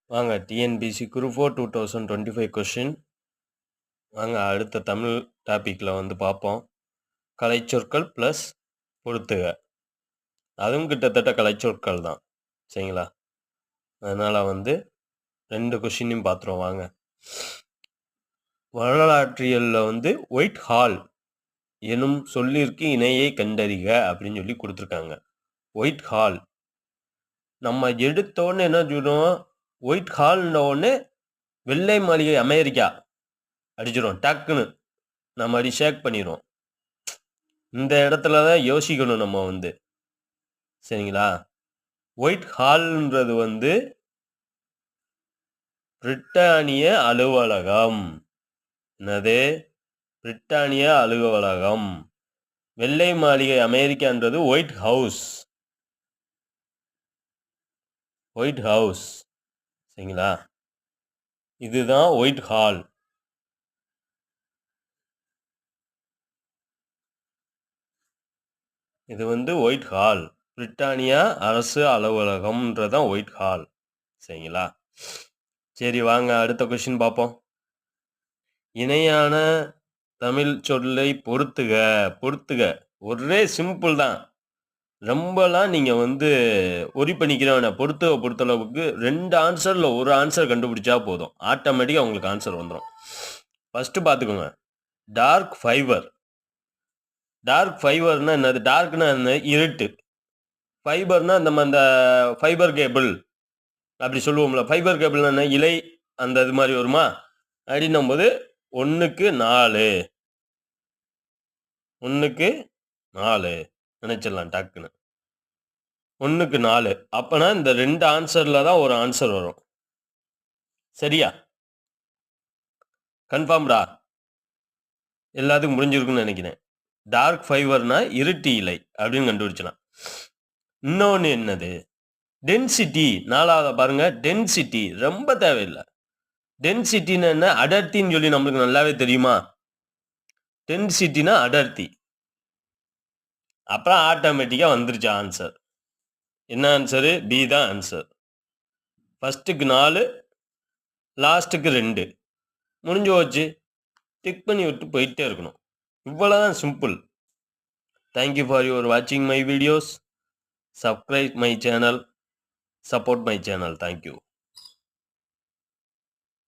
வாங்க TNPSC group 4 2025 question வாங்க அடுத்த தமிழ் டாப்பிக்கில் வந்து பார்ப்போம். கலைச்சொற்கள் ப்ளஸ் பொறுத்துக. அதுவும் கிட்டத்தட்ட கலைச்சொற்கள் தான், சரிங்களா? அதனால் வந்து 2 கொஸ்டினையும் பார்த்துருவோம் வாங்க. வரலாற்றியலில் வந்து ஒயிட் ஹால் எனும் சொல்லிற்கு இணையை கண்டறிக அப்படின்னு சொல்லி கொடுத்துருக்காங்க. ஒயிட் ஹால் நம்ம எடுத்தோன்னு என்ன சொல்லுவோம், ஒயிட் ஹால்னோடனே வெள்ளை மாளிகை அமெரிக்கா அடிச்சிடும், டக்குன்னு நம்ம அடி ஷேக் பண்ணிடுவோம். இந்த இடத்துல தான் யோசிக்கணும் நம்ம வந்து, சரிங்களா? ஒயிட் ஹால்ன்றது வந்து பிரிட்டானிய அலுவலகம். என்னது? பிரிட்டானிய அலுவலகம். வெள்ளை மாளிகை அமெரிக்கான்றது ஒயிட் ஹவுஸ். ஒயிட் ஹவுஸ், சரிங்களா? இதுதான் ஒயிட் ஹால். இது வந்து ஒயிட் ஹால், பிரிட்டானியா அரசு அலுவலகம்ன்றதான் ஒயிட் ஹால், சரிங்களா? சரி வாங்க அடுத்த கொஸ்டின் பார்ப்போம். இணையான தமிழ் சொல்லை பொறுத்துக. பொறுத்துக ஒரே சிம்பிள் தான், ரொம்பலாம் நீங்கள் வந்து ஒரி பண்ணிக்கிறவன. பொறுத்தளவுக்கு 2 ஆன்சரில் ஒரு ஆன்சர் கண்டுபிடிச்சா போதும், ஆட்டோமேட்டிக்காக உங்களுக்கு ஆன்சர் வந்துடும். ஃபஸ்ட்டு பார்த்துக்கோங்க, டார்க் ஃபைபர். டார்க் ஃபைபர்னா என்னது? டார்க்னா என்ன? இருட்டு. ஃபைபர்னா நம்ம அந்த ஃபைபர் கேபிள் அப்படி சொல்லுவோம்ல. ஃபைபர் கேபிள்னா என்ன? இலை அந்த இது மாதிரி வருமா அப்படின்னும் போது 1க்கு 4 நினைச்சிடலாம் டக்குன்னு. 1க்கு 4 அப்பனா இந்த 2 ஆன்சர்ல தான் ஒரு ஆன்சர் வரும், சரியா? கன்ஃபார்ம்டா? எல்லாத்துக்கும் புரிஞ்சிருக்குன்னு நினைக்கிறேன். டார்க் ஃபைபர்னா இருட்டு இலை அப்படின்னு கண்டுபிடிச்சலாம். இன்னொன்று என்னது? டென்சிட்டி. 4வது பாருங்க, டென்சிட்டி ரொம்ப தேவையில்லை. டென்சிட்டின்னு என்ன? அடர்த்தின்னு சொல்லி நம்மளுக்கு நல்லாவே தெரியுமா? டென்சிட்டினா அடர்த்தி. அப்புறம் ஆட்டோமேட்டிக்காக வந்துருச்சு ஆன்சர். என்ன ஆன்சரு? பி தான் ஆன்சர். ஃபஸ்ட்டுக்கு 4, லாஸ்ட்டுக்கு 2 முடிஞ்சு போச்சு. டிக் பண்ணி விட்டு போயிட்டே இருக்கணும். இவ்வளோதான் சிம்பிள். தேங்க்யூ ஃபார் யுவர் வாட்சிங் my videos. Subscribe my channel, support my channel. Thank you.